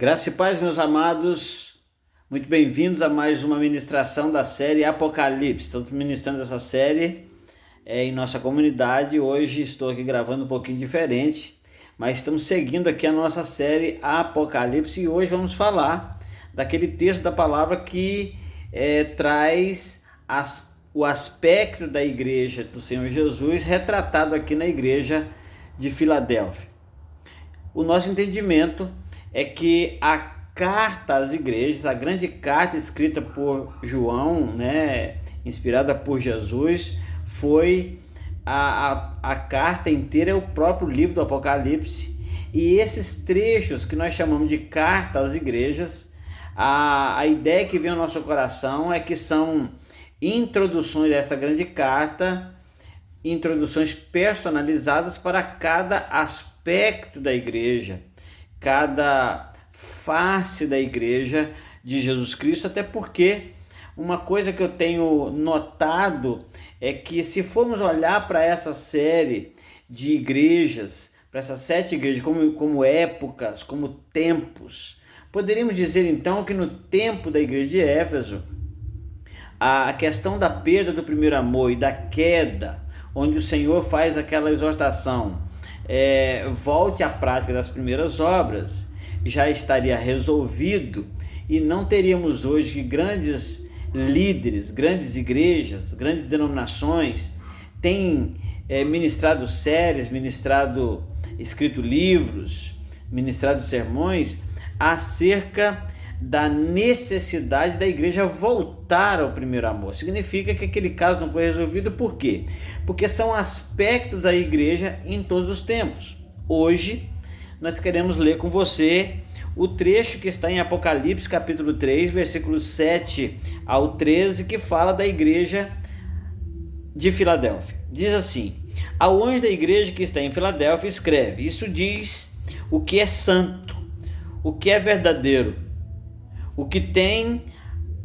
Graça e paz, meus amados, muito bem-vindos a mais uma ministração da série Apocalipse. Estamos ministrando essa série em nossa comunidade. Hoje estou aqui gravando um pouquinho diferente, mas estamos seguindo aqui a nossa série Apocalipse e hoje vamos falar daquele texto da palavra que traz o aspecto da igreja do Senhor Jesus retratado aqui na igreja de Filadélfia. O nosso entendimento é que a carta às igrejas, a grande carta escrita por João, inspirada por Jesus, foi a carta inteira, é o próprio livro do Apocalipse. E esses trechos que nós chamamos de carta às igrejas, a ideia que vem ao nosso coração é que são introduções dessa grande carta, introduções personalizadas para cada aspecto da igreja, cada face da igreja de Jesus Cristo, até porque uma coisa que eu tenho notado é que se formos olhar para essa série de igrejas, para essas 7 igrejas como épocas, como tempos, poderíamos dizer então que no tempo da igreja de Éfeso, a questão da perda do primeiro amor e da queda, onde o Senhor faz aquela exortação, volte à prática das primeiras obras, já estaria resolvido e não teríamos hoje grandes líderes, grandes igrejas, grandes denominações têm ministrado séries, escrito livros, ministrado sermões acerca da necessidade da igreja voltar ao primeiro amor. Significa que aquele caso não foi resolvido. Por quê? Porque são aspectos da igreja em todos os tempos. Hoje nós queremos ler com você o trecho que está em Apocalipse capítulo 3, versículos 7 ao 13, que fala da igreja de Filadélfia. Diz assim: ao anjo da igreja que está em Filadélfia escreve, isso diz o que é santo, o que é verdadeiro, o que tem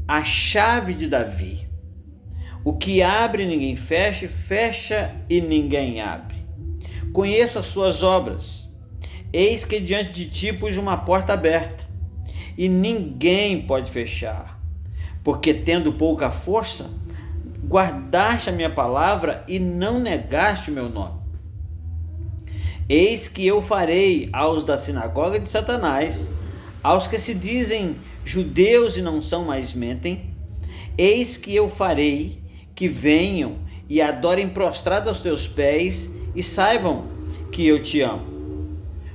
a chave de Davi, o que abre e ninguém fecha, fecha e ninguém abre. Conheço as suas obras, eis que diante de ti pus uma porta aberta, e ninguém pode fechar, porque tendo pouca força, guardaste a minha palavra e não negaste o meu nome. Eis que eu farei aos da sinagoga de Satanás, aos que se dizem judeus e não são, mas mentem, eis que eu farei que venham e adorem prostrados aos teus pés e saibam que eu te amo.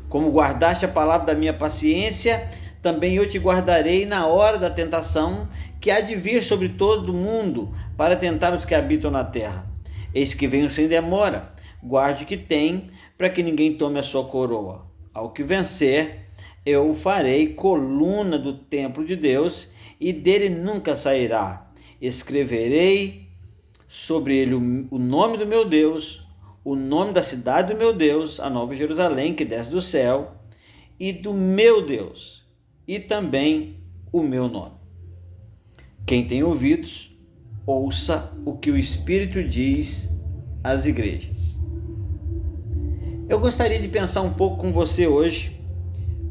Como guardaste a palavra da minha paciência, também eu te guardarei na hora da tentação que há de vir sobre todo o mundo para tentar os que habitam na terra. Eis que venho sem demora, guarde o que tem, para que ninguém tome a sua coroa. Ao que vencer, eu o farei coluna do templo de Deus, e dele nunca sairá. Escreverei sobre ele o nome do meu Deus, o nome da cidade do meu Deus, a Nova Jerusalém, que desce do céu, e do meu Deus, e também o meu nome. Quem tem ouvidos, ouça o que o Espírito diz às igrejas. Eu gostaria de pensar um pouco com você hoje,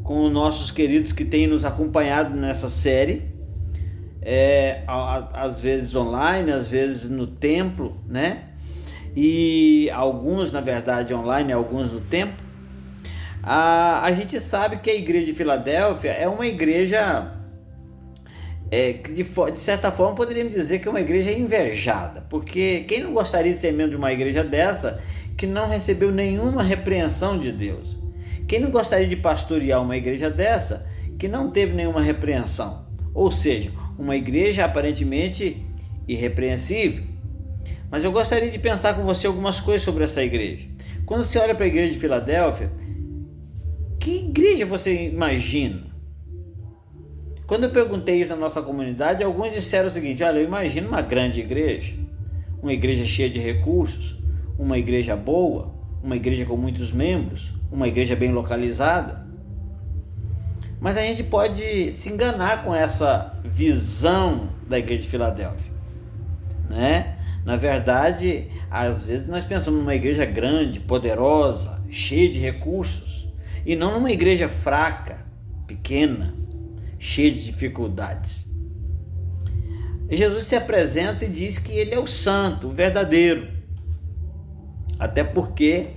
com os nossos queridos que têm nos acompanhado nessa série, às vezes online, às vezes no templo, e alguns na verdade online, alguns no templo. A gente sabe que a igreja de Filadélfia é uma igreja que de certa forma poderíamos dizer que é uma igreja invejada, porque quem não gostaria de ser membro de uma igreja dessa que não recebeu nenhuma repreensão de Deus? Quem não gostaria de pastorear uma igreja dessa que não teve nenhuma repreensão? Ou seja, uma igreja aparentemente irrepreensível. Mas eu gostaria de pensar com você algumas coisas sobre essa igreja. Quando você olha para a igreja de Filadélfia, que igreja você imagina? Quando eu perguntei isso na nossa comunidade, alguns disseram o seguinte: olha, eu imagino uma grande igreja, uma igreja cheia de recursos, uma igreja boa, uma igreja com muitos membros, uma igreja bem localizada. Mas a gente pode se enganar com essa visão da igreja de Filadélfia, Na verdade, às vezes nós pensamos numa igreja grande, poderosa, cheia de recursos, e não numa igreja fraca, pequena, cheia de dificuldades. Jesus se apresenta e diz que ele é o santo, o verdadeiro. Até porque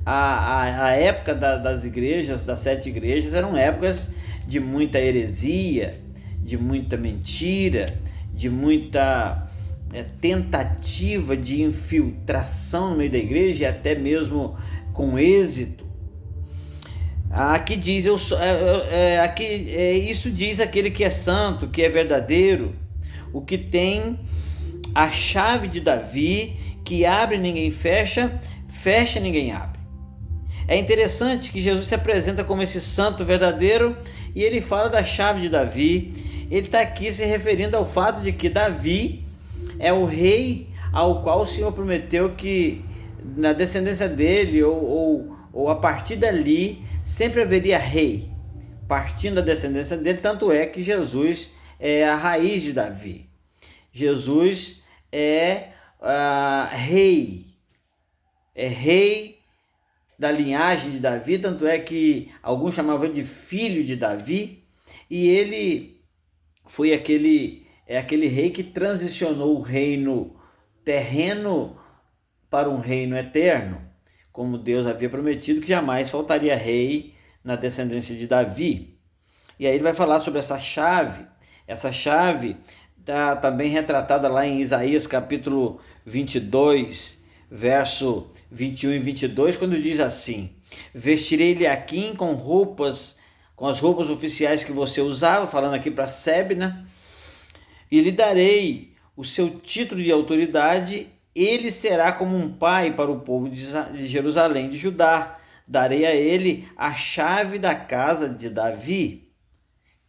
a época das igrejas, das 7 igrejas, eram épocas de muita heresia, de muita mentira, de muita tentativa de infiltração no meio da igreja e até mesmo com êxito. Aqui diz, isso diz aquele que é santo, que é verdadeiro, o que tem a chave de Davi, que abre e ninguém fecha, fecha e ninguém abre. É interessante que Jesus se apresenta como esse santo verdadeiro e ele fala da chave de Davi. Ele está aqui se referindo ao fato de que Davi é o rei ao qual o Senhor prometeu que na descendência dele ou a partir dali sempre haveria rei, partindo da descendência dele. Tanto é que Jesus é a raiz de Davi. Jesus é rei da linhagem de Davi, tanto é que alguns chamavam de filho de Davi, e ele foi aquele rei que transicionou o reino terreno para um reino eterno, como Deus havia prometido que jamais faltaria rei na descendência de Davi. E aí ele vai falar sobre essa chave. Essa chave está também retratada lá em Isaías capítulo 22, verso 21 e 22, quando diz assim: vestirei Eliaquim com as roupas oficiais que você usava, falando aqui para Sebna, e lhe darei o seu título de autoridade. Ele será como um pai para o povo de Jerusalém, de Judá. Darei a ele a chave da casa de Davi,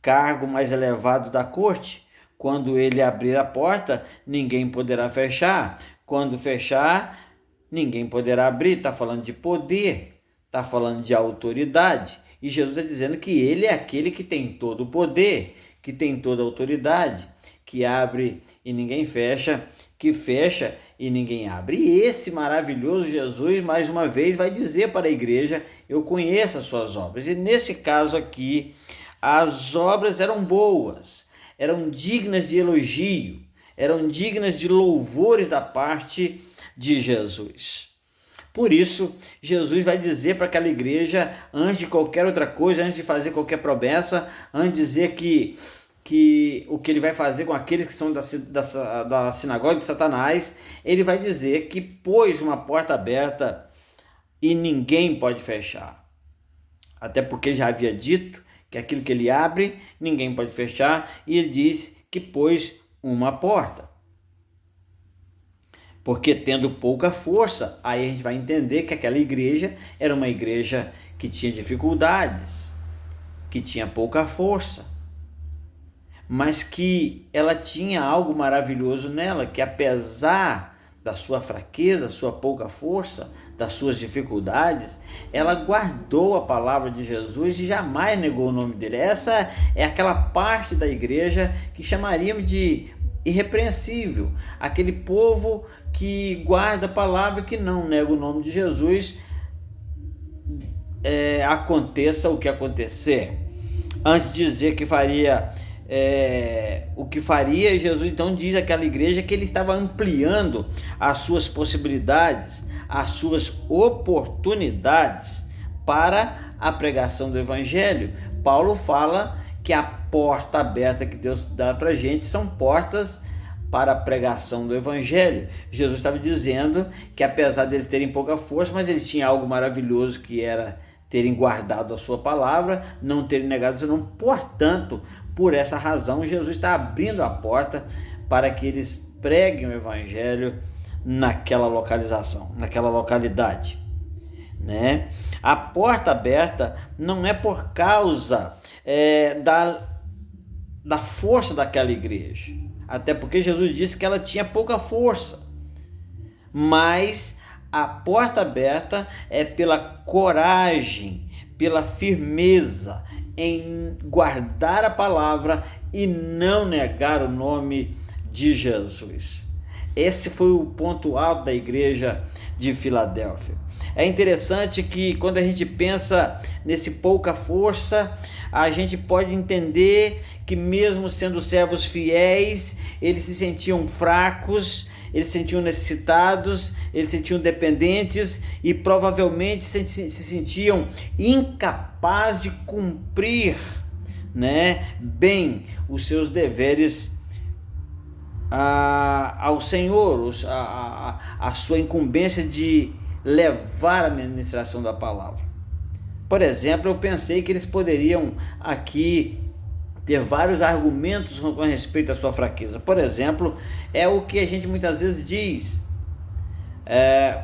cargo mais elevado da corte. Quando ele abrir a porta, ninguém poderá fechar. Quando fechar, ninguém poderá abrir. Está falando de poder, está falando de autoridade. E Jesus está dizendo que ele é aquele que tem todo o poder, que tem toda a autoridade, que abre e ninguém fecha, que fecha e ninguém abre. E esse maravilhoso Jesus, mais uma vez, vai dizer para a igreja: eu conheço as suas obras. E nesse caso aqui, as obras eram boas, eram dignas de elogio, eram dignas de louvores da parte de Jesus. Por isso, Jesus vai dizer para aquela igreja, antes de qualquer outra coisa, antes de fazer qualquer promessa, antes de dizer que o que ele vai fazer com aqueles que são da sinagoga de Satanás, ele vai dizer que pôs uma porta aberta e ninguém pode fechar. Até porque ele já havia dito que aquilo que ele abre, ninguém pode fechar, e ele diz que pôs uma porta. Porque tendo pouca força, aí a gente vai entender que aquela igreja era uma igreja que tinha dificuldades, que tinha pouca força, mas que ela tinha algo maravilhoso nela, que apesar da sua fraqueza, sua pouca força, das suas dificuldades, ela guardou a palavra de Jesus e jamais negou o nome dele. Essa é aquela parte da igreja que chamaríamos de irrepreensível, aquele povo que guarda a palavra e que não nega o nome de Jesus, aconteça o que acontecer. Antes de dizer que faria o que faria, Jesus então diz àquela igreja que ele estava ampliando as suas possibilidades, as suas oportunidades para a pregação do evangelho. Paulo fala que a porta aberta que Deus dá para a gente são portas para a pregação do evangelho. Jesus estava dizendo que apesar deles terem pouca força, mas eles tinham algo maravilhoso, que era terem guardado a sua palavra, não terem negado o seu nome. Portanto, por essa razão, Jesus está abrindo a porta para que eles preguem o evangelho naquela localização, naquela localidade, né? A porta aberta não é por causa da força daquela igreja, até porque Jesus disse que ela tinha pouca força, mas a porta aberta é pela coragem, pela firmeza em guardar a palavra e não negar o nome de Jesus. Esse foi o ponto alto da igreja de Filadélfia. É interessante que quando a gente pensa nesse pouca força, a gente pode entender que mesmo sendo servos fiéis, eles se sentiam fracos, eles se sentiam necessitados, eles se sentiam dependentes e provavelmente se sentiam incapazes de cumprir, bem os seus deveres ao Senhor, a sua incumbência de levar a ministração da palavra. Por exemplo, eu pensei que eles poderiam aqui ter vários argumentos com respeito à sua fraqueza. Por exemplo, é o que a gente muitas vezes diz,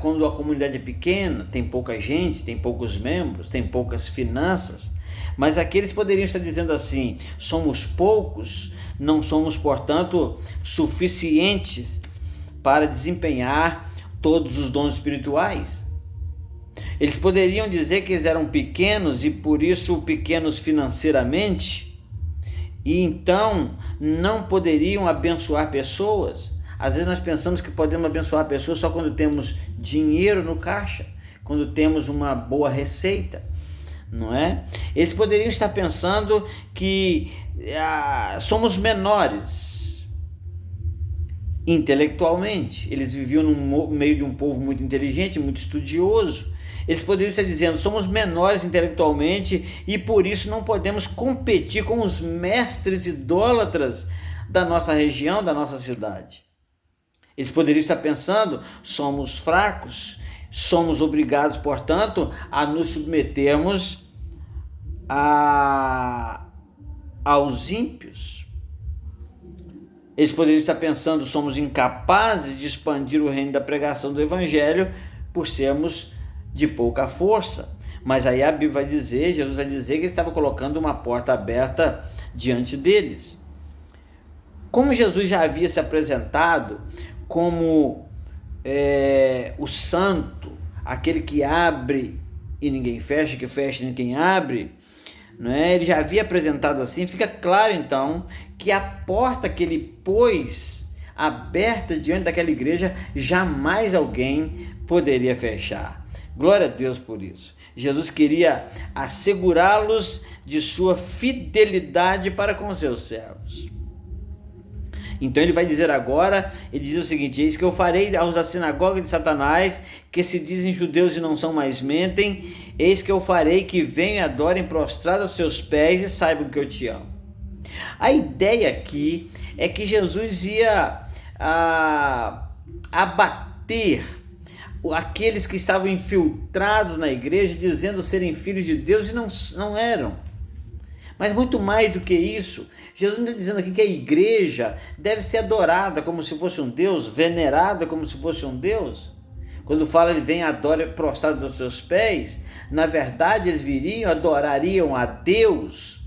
quando a comunidade é pequena, tem pouca gente, tem poucos membros, tem poucas finanças, mas aqui eles poderiam estar dizendo assim: somos poucos, não somos, portanto, suficientes para desempenhar todos os dons espirituais. Eles poderiam dizer que eles eram pequenos e por isso pequenos financeiramente, e então não poderiam abençoar pessoas. Às vezes nós pensamos que podemos abençoar pessoas só quando temos dinheiro no caixa, quando temos uma boa receita, não é? Eles poderiam estar pensando que somos menores intelectualmente. Eles viviam no meio de um povo muito inteligente, muito estudioso. Eles poderiam estar dizendo: somos menores intelectualmente e por isso não podemos competir com os mestres idólatras da nossa região, da nossa cidade. Eles poderiam estar pensando: somos fracos, somos obrigados, portanto, a nos submetermos aos ímpios. Eles poderiam estar pensando: somos incapazes de expandir o reino da pregação do evangelho por sermos de pouca força. Mas aí a Bíblia vai dizer, Jesus vai dizer que ele estava colocando uma porta aberta diante deles. Como Jesus já havia se apresentado como o santo, aquele que abre e ninguém fecha, que fecha e ninguém abre, ele já havia apresentado assim, fica claro então que a porta que ele pôs aberta diante daquela igreja, jamais alguém poderia fechar. Glória a Deus por isso. Jesus queria assegurá-los de sua fidelidade para com seus servos. Então ele vai dizer agora, ele diz o seguinte: eis que eu farei aos da sinagoga de Satanás, que se dizem judeus e não são, mais mentem, eis que eu farei que venham e adorem prostrados aos seus pés e saibam que eu te amo. A ideia aqui é que Jesus ia abater aqueles que estavam infiltrados na igreja, dizendo serem filhos de Deus e não eram. Mas muito mais do que isso, Jesus está dizendo aqui que a igreja deve ser adorada como se fosse um Deus, venerada como se fosse um Deus. Quando fala ele vem e adora prostrado aos seus pés, na verdade eles viriam, adorariam a Deus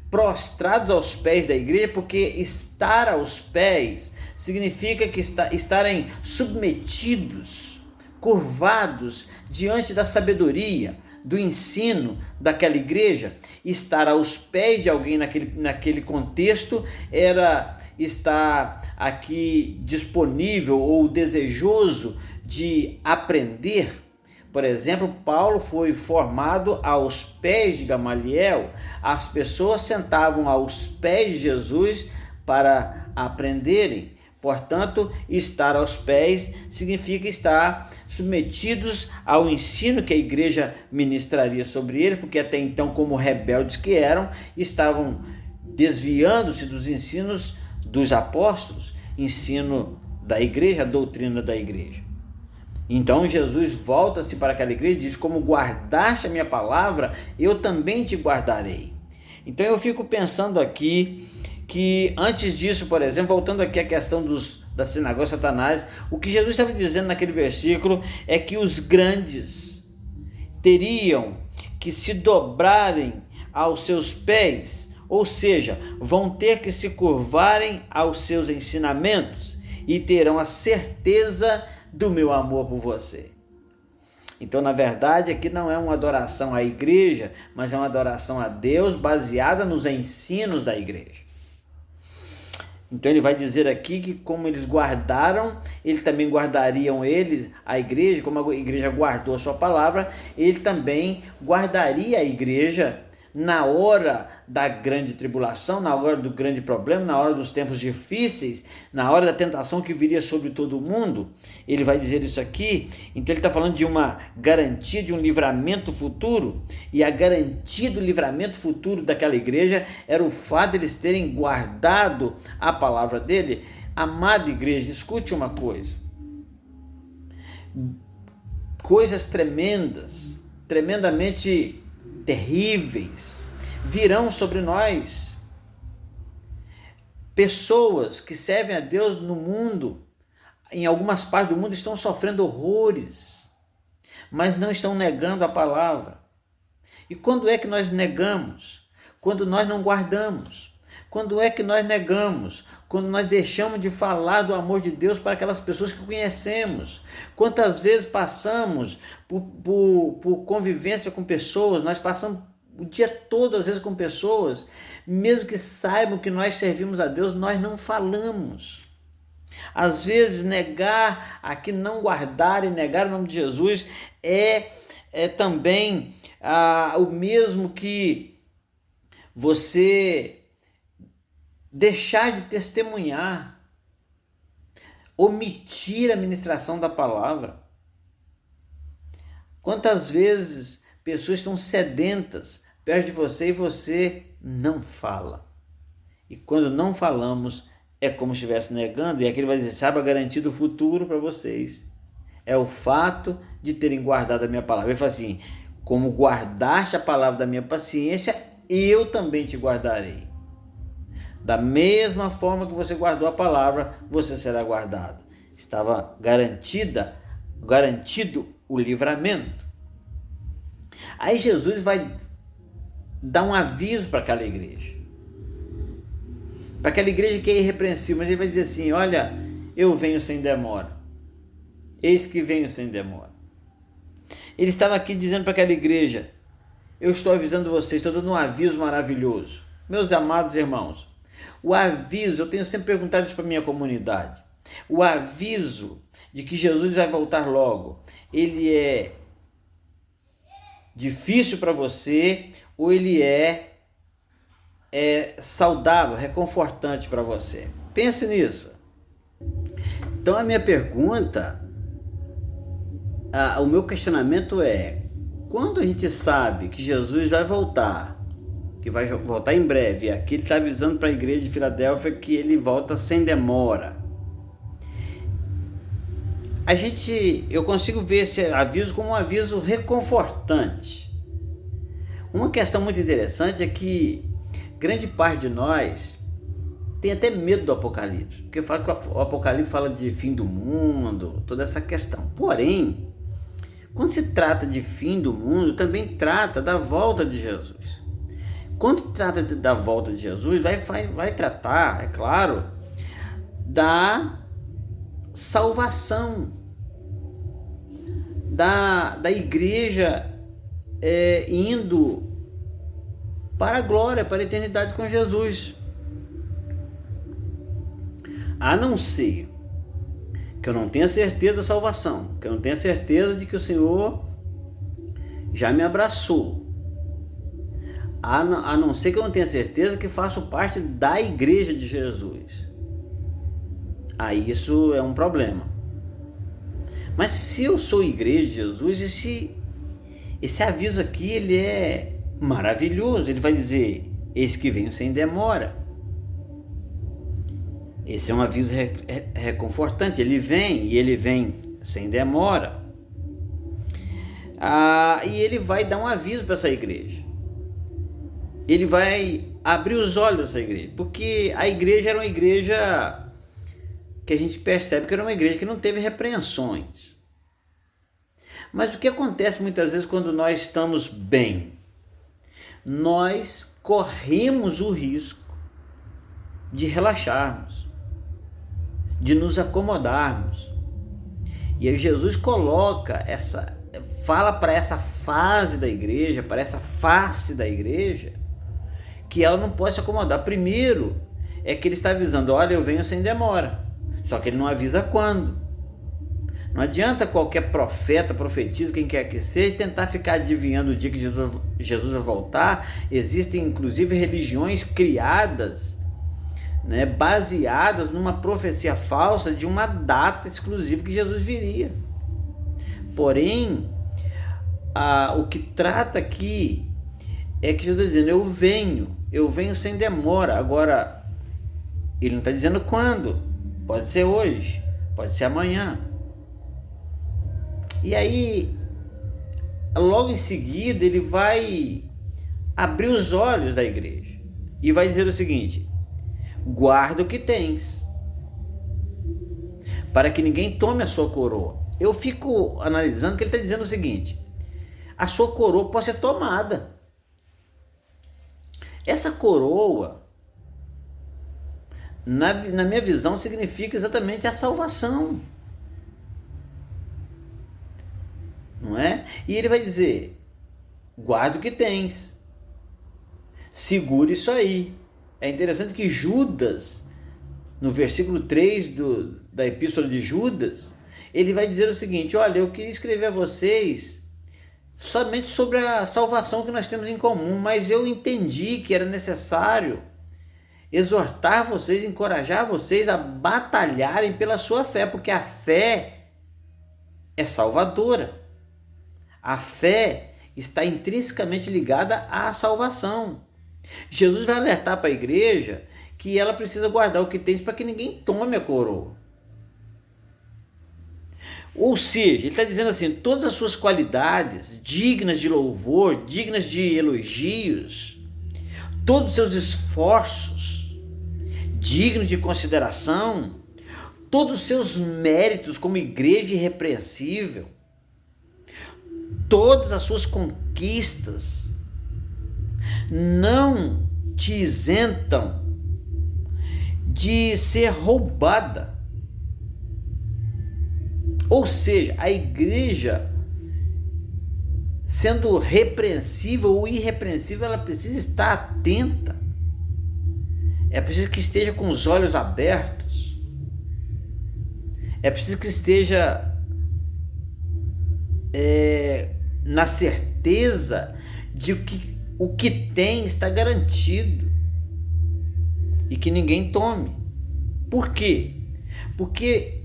prostrados aos pés da igreja, porque estar aos pés significa que estarem submetidos, curvados diante da sabedoria, do ensino daquela igreja. Estar aos pés de alguém naquele contexto era estar aqui disponível ou desejoso de aprender. Por exemplo, Paulo foi formado aos pés de Gamaliel. As pessoas sentavam aos pés de Jesus para aprenderem. Portanto, estar aos pés significa estar submetidos ao ensino que a igreja ministraria sobre eles, porque até então, como rebeldes que eram, estavam desviando-se dos ensinos dos apóstolos, ensino da igreja, a doutrina da igreja. Então Jesus volta-se para aquela igreja e diz: como guardaste a minha palavra, eu também te guardarei. Então eu fico pensando aqui que antes disso, por exemplo, voltando aqui à questão da sinagoga de Satanás, o que Jesus estava dizendo naquele versículo é que os grandes teriam que se dobrarem aos seus pés, ou seja, vão ter que se curvarem aos seus ensinamentos e terão a certeza do meu amor por você. Então, na verdade, aqui não é uma adoração à igreja, mas é uma adoração a Deus baseada nos ensinos da igreja. Então ele vai dizer aqui que como eles guardaram, ele também guardariam eles, a igreja, como a igreja guardou a sua palavra, ele também guardaria a igreja na hora da grande tribulação, na hora do grande problema, na hora dos tempos difíceis, na hora da tentação que viria sobre todo o mundo. Ele vai dizer isso aqui. Então ele está falando de uma garantia, de um livramento futuro, e a garantia do livramento futuro daquela igreja era o fato de eles terem guardado a palavra dele. Amada igreja, escute uma coisa: coisas tremendas, tremendamente terríveis virão sobre nós. Pessoas que servem a Deus no mundo, em algumas partes do mundo, estão sofrendo horrores, mas não estão negando a palavra. E quando é que nós negamos? Quando nós não guardamos. Quando é que nós negamos? Quando nós deixamos de falar do amor de Deus para aquelas pessoas que conhecemos. Quantas vezes passamos por convivência com pessoas, nós passamos o dia todo às vezes com pessoas, mesmo que saibam que nós servimos a Deus, nós não falamos. Às vezes negar aqui, não guardar e negar o nome de Jesus é também o mesmo que você deixar de testemunhar, omitir a ministração da palavra. Quantas vezes pessoas estão sedentas perto de você e você não fala? E quando não falamos, é como se estivesse negando, e aqui ele vai dizer: sabe a garantia do futuro para vocês? É o fato de terem guardado a minha palavra. Ele fala assim: como guardaste a palavra da minha paciência, eu também te guardarei. Da mesma forma que você guardou a palavra, você será guardado. Estava garantido o livramento. Aí Jesus vai dar um aviso para aquela igreja. Para aquela igreja que é irrepreensível, mas ele vai dizer assim: olha, eu venho sem demora. Eis que venho sem demora. Ele estava aqui dizendo para aquela igreja: eu estou avisando vocês, estou dando um aviso maravilhoso. Meus amados irmãos, o aviso, eu tenho sempre perguntado isso para a minha comunidade, o aviso de que Jesus vai voltar logo, ele é difícil para você ou ele é saudável, reconfortante para você? Pense nisso. Então a minha pergunta, o meu questionamento é: quando a gente sabe que Jesus vai voltar, que vai voltar em breve, e aqui ele está avisando para a igreja de Filadélfia que ele volta sem demora, eu consigo ver esse aviso como um aviso reconfortante. Uma questão muito interessante é que grande parte de nós tem até medo do Apocalipse, porque fala que o Apocalipse fala de fim do mundo, toda essa questão. Porém, quando se trata de fim do mundo, também trata da volta de Jesus. Quando trata da volta de Jesus, vai tratar, é claro, da salvação, da igreja indo para a glória, para a eternidade com Jesus. A não ser que eu não tenha certeza da salvação, que eu não tenha certeza de que o Senhor já me abraçou, a não ser que eu não tenha certeza que faço parte da igreja de Jesus, aí isso é um problema. Mas se eu sou igreja de Jesus, esse aviso aqui ele é maravilhoso. Ele vai dizer: eis que venho sem demora. Esse é um aviso reconfortante. Ele vem sem demora. E ele vai dar um aviso para essa igreja. Ele vai abrir os olhos dessa igreja, porque a igreja era uma igreja que a gente percebe que era uma igreja que não teve repreensões. Mas o que acontece muitas vezes quando nós estamos bem? Nós corremos o risco de relaxarmos, de nos acomodarmos. E aí Jesus fala para essa fase da igreja, para essa face da igreja, que ela não pode se acomodar. Primeiro, é que ele está avisando, olha, eu venho sem demora. Só que ele não avisa quando. Não adianta qualquer profeta, profetisa, quem quer que seja, tentar ficar adivinhando o dia que Jesus vai voltar. Existem inclusive religiões criadas, né, baseadas numa profecia falsa de uma data exclusiva que Jesus viria. Porém, o que trata aqui é que Jesus está dizendo, eu venho sem demora. Agora, ele não está dizendo quando, pode ser hoje, pode ser amanhã. E aí, logo em seguida, ele vai abrir os olhos da igreja e vai dizer o seguinte, guarda o que tens, para que ninguém tome a sua coroa. Eu fico analisando que ele está dizendo o seguinte, a sua coroa pode ser tomada. Essa coroa, na minha visão, significa exatamente a salvação. Não é? E ele vai dizer, guarda o que tens, segura isso aí. É interessante que Judas, no versículo 3 da epístola de Judas, ele vai dizer o seguinte, olha, eu queria escrever a vocês somente sobre a salvação que nós temos em comum, mas eu entendi que era necessário exortar vocês, encorajar vocês a batalharem pela sua fé, porque a fé é salvadora. A fé está intrinsecamente ligada à salvação. Jesus vai alertar para a igreja que ela precisa guardar o que tem para que ninguém tome a coroa. Ou seja, ele está dizendo assim, todas as suas qualidades dignas de louvor, dignas de elogios, todos os seus esforços dignos de consideração, todos os seus méritos como igreja irrepreensível, todas as suas conquistas não te isentam de ser roubada. Ou seja, a igreja, sendo repreensível ou irrepreensível, ela precisa estar atenta. É preciso que esteja com os olhos abertos. É preciso que esteja na certeza de que o que tem está garantido e que ninguém tome. Por quê? Porque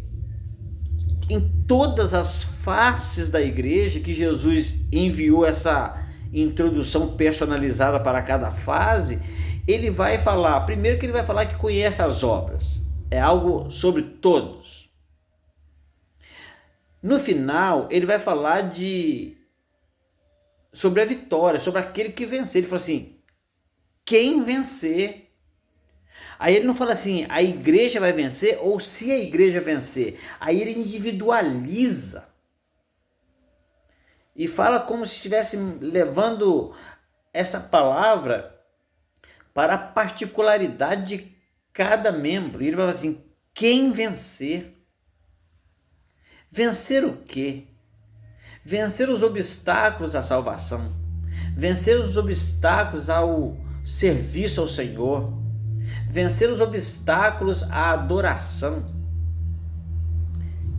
em todas as faces da igreja que Jesus enviou essa introdução personalizada para cada fase, ele vai falar, primeiro que ele vai falar que conhece as obras, é algo sobre todos. No final, ele vai falar sobre a vitória, sobre aquele que vencer. Ele fala assim, quem vencer. Aí ele não fala assim, a igreja vai vencer ou se a igreja vencer. Aí ele individualiza e fala como se estivesse levando essa palavra para a particularidade de cada membro. E ele vai falar assim, quem vencer. Vencer o quê? Vencer os obstáculos à salvação, vencer os obstáculos ao serviço ao Senhor, vencer os obstáculos à adoração,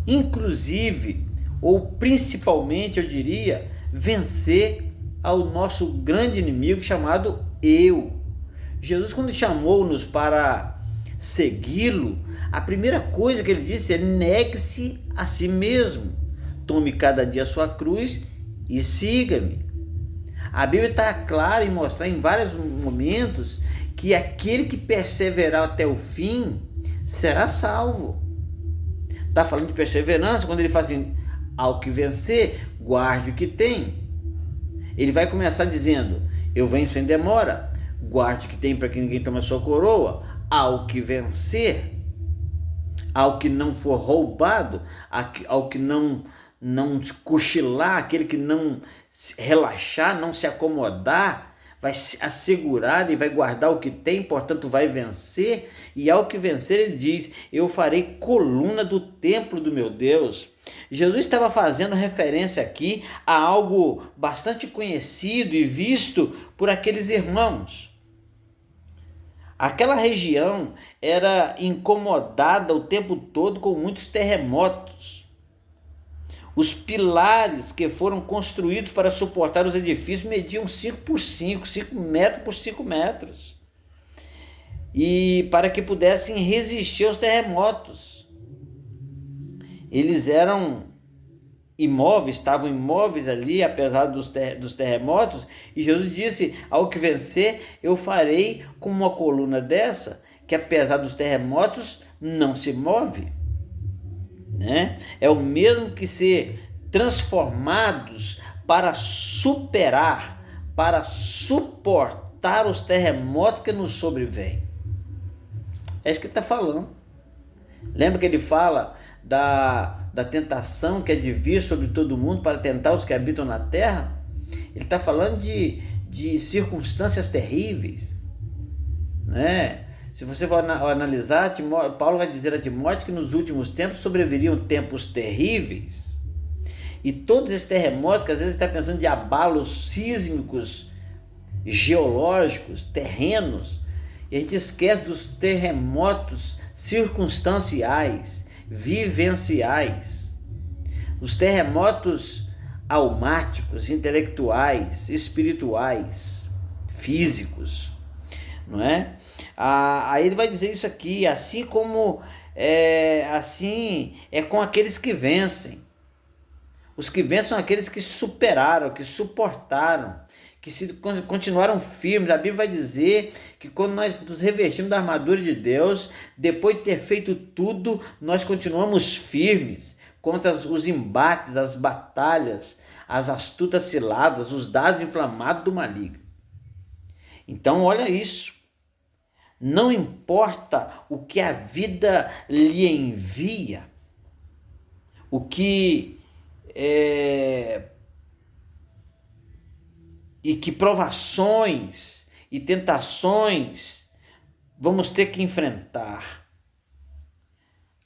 inclusive, ou principalmente, eu diria, vencer ao nosso grande inimigo chamado eu. Jesus, quando chamou-nos para segui-lo, a primeira coisa que ele disse é negue-se a si mesmo, tome cada dia a sua cruz e siga-me. A Bíblia está clara em mostrar em vários momentos que aquele que perseverar até o fim será salvo. Está falando de perseverança quando ele fala assim, ao que vencer, guarde o que tem. Ele vai começar dizendo, eu venho sem demora, guarde o que tem para que ninguém tome a sua coroa. Ao que vencer, ao que não for roubado, ao que não cochilar, aquele que não relaxar, não se acomodar, vai se assegurar e vai guardar o que tem, portanto vai vencer. E ao que vencer, ele diz, eu farei coluna do templo do meu Deus. Jesus estava fazendo referência aqui a algo bastante conhecido e visto por aqueles irmãos. Aquela região era incomodada o tempo todo com muitos terremotos. Os pilares que foram construídos para suportar os edifícios mediam 5 por 5, 5 metros por 5 metros. E para que pudessem resistir aos terremotos. Eles eram imóveis, estavam imóveis ali, apesar dos terremotos, e Jesus disse: ao que vencer, eu farei como uma coluna dessa, que apesar dos terremotos, não se move. Né? É o mesmo que ser transformados para superar, para suportar os terremotos que nos sobrevêm. É isso que ele está falando. Lembra que ele fala da tentação que é de vir sobre todo mundo para tentar os que habitam na terra? Ele está falando de circunstâncias terríveis, né? Se você for analisar, Paulo vai dizer a Timóteo que nos últimos tempos sobreviriam tempos terríveis. E todos esses terremotos, que às vezes está pensando de abalos sísmicos, geológicos, terrenos, e a gente esquece dos terremotos circunstanciais, vivenciais, os terremotos almáticos, intelectuais, espirituais, físicos, não é? Aí ele vai dizer isso aqui: assim como assim é com aqueles que vencem. Os que vencem são aqueles que superaram, que suportaram, que continuaram firmes. A Bíblia vai dizer que quando nós nos revestimos da armadura de Deus, depois de ter feito tudo, nós continuamos firmes contra os embates, as batalhas, as astutas ciladas, os dardos inflamados do maligno. Então olha isso. Não importa o que a vida lhe envia, o que e que provações e tentações vamos ter que enfrentar.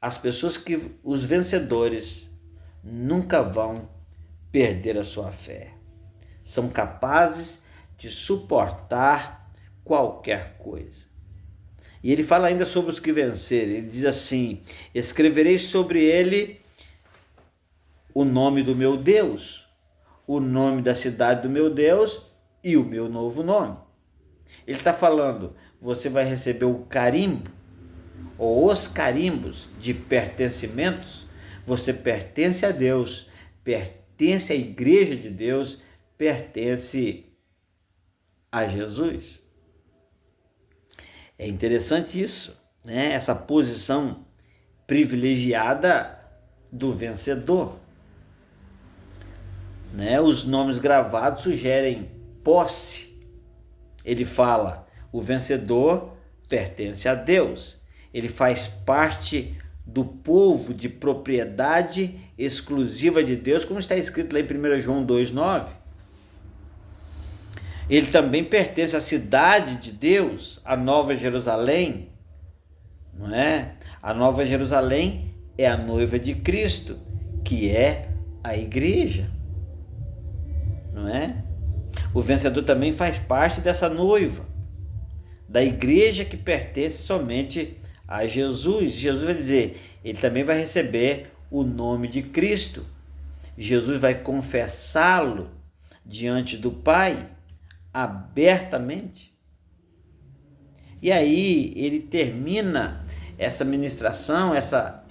As pessoas os vencedores nunca vão perder a sua fé. São capazes de suportar qualquer coisa. E ele fala ainda sobre os que vencerem. Ele diz assim: escreverei sobre ele o nome do meu Deus, o nome da cidade do meu Deus e o meu novo nome. Ele está falando: você vai receber o carimbo, ou os carimbos de pertencimentos. Você pertence a Deus, pertence à igreja de Deus, pertence a Jesus. É interessante isso, né? Essa posição privilegiada do vencedor. Né? Os nomes gravados sugerem posse. Ele fala: o vencedor pertence a Deus. Ele faz parte do povo de propriedade exclusiva de Deus, como está escrito lá em 1 João 2,9. Ele também pertence à cidade de Deus, a Nova Jerusalém, não é? A Nova Jerusalém é a noiva de Cristo, que é a igreja, não é? O vencedor também faz parte dessa noiva, da igreja que pertence somente a Jesus. Jesus vai dizer, ele também vai receber o nome de Cristo. Jesus vai confessá-lo diante do Pai, abertamente. E aí ele termina essa ministração, essa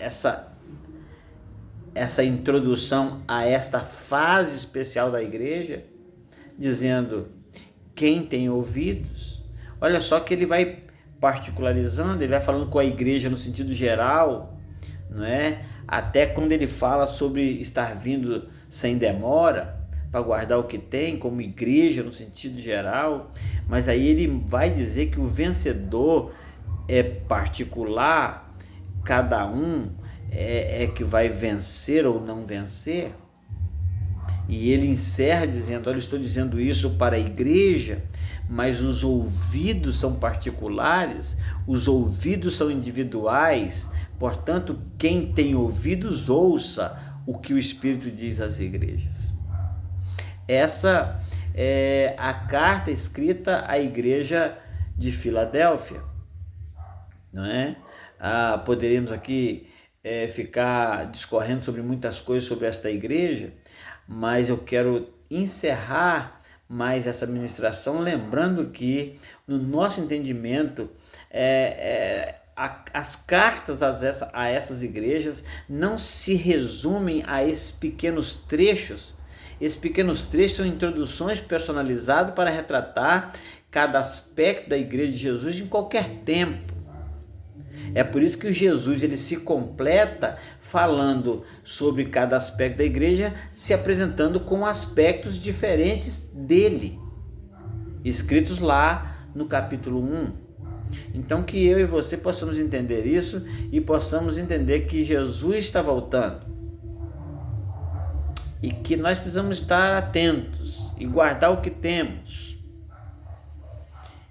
introdução a esta fase especial da igreja, dizendo: quem tem ouvidos. Olha só que ele vai particularizando, ele vai falando com a igreja no sentido geral, não é? Até quando ele fala sobre estar vindo sem demora, para guardar o que tem, como igreja no sentido geral. Mas aí ele vai dizer que o vencedor é particular, cada um é que vai vencer ou não vencer. E ele encerra dizendo: olha, eu estou dizendo isso para a igreja, mas os ouvidos são particulares, os ouvidos são individuais. Portanto, quem tem ouvidos, ouça o que o Espírito diz às igrejas. Essa é a carta escrita à igreja de Filadélfia. não é? Poderíamos aqui ficar discorrendo sobre muitas coisas sobre esta igreja, mas eu quero encerrar mais essa ministração lembrando que no nosso entendimento as cartas a essas igrejas não se resumem a esses pequenos trechos. Esses pequenos trechos são introduções personalizadas para retratar cada aspecto da igreja de Jesus em qualquer tempo. É por isso que o Jesus ele se completa falando sobre cada aspecto da igreja, se apresentando com aspectos diferentes dele, escritos lá no capítulo 1. Então que eu e você possamos entender isso e possamos entender que Jesus está voltando e que nós precisamos estar atentos e guardar o que temos,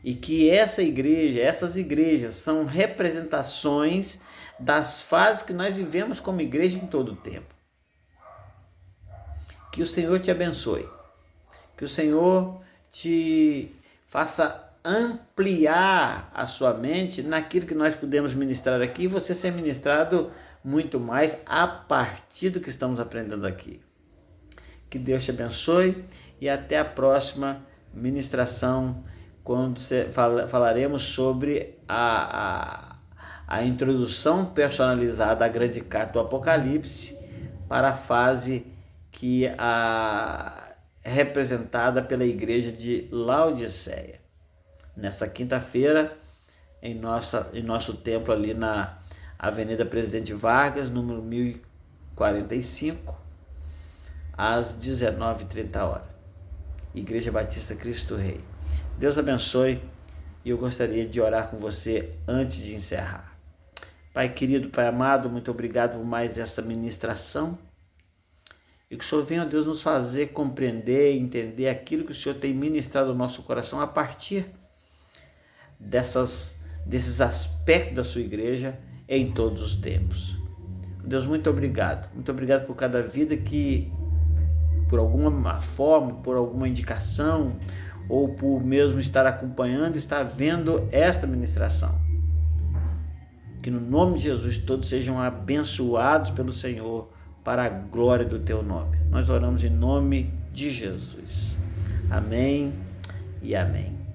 e que essas igrejas são representações das fases que nós vivemos como igreja em todo o tempo. Que o Senhor te abençoe, que o Senhor te faça ampliar a sua mente naquilo que nós podemos ministrar aqui e você ser ministrado muito mais a partir do que estamos aprendendo aqui. Que Deus te abençoe e até a próxima ministração, quando falaremos sobre a introdução personalizada à grande carta do Apocalipse para a fase que é representada pela igreja de Laodiceia. Nessa quinta-feira, em nosso templo ali na Avenida Presidente Vargas, número 1045, às 19h30. Igreja Batista Cristo Rei. Deus abençoe e eu gostaria de orar com você antes de encerrar. Pai querido, Pai amado, muito obrigado por mais essa ministração. E que o Senhor venha, Deus, nos fazer compreender e entender aquilo que o Senhor tem ministrado no nosso coração a partir desses aspectos da sua igreja em todos os tempos. Deus, muito obrigado por cada vida que, por alguma forma, por alguma indicação, ou por mesmo estar acompanhando, estar vendo esta ministração. Que no nome de Jesus todos sejam abençoados pelo Senhor para a glória do teu nome. Nós oramos em nome de Jesus. Amém e amém.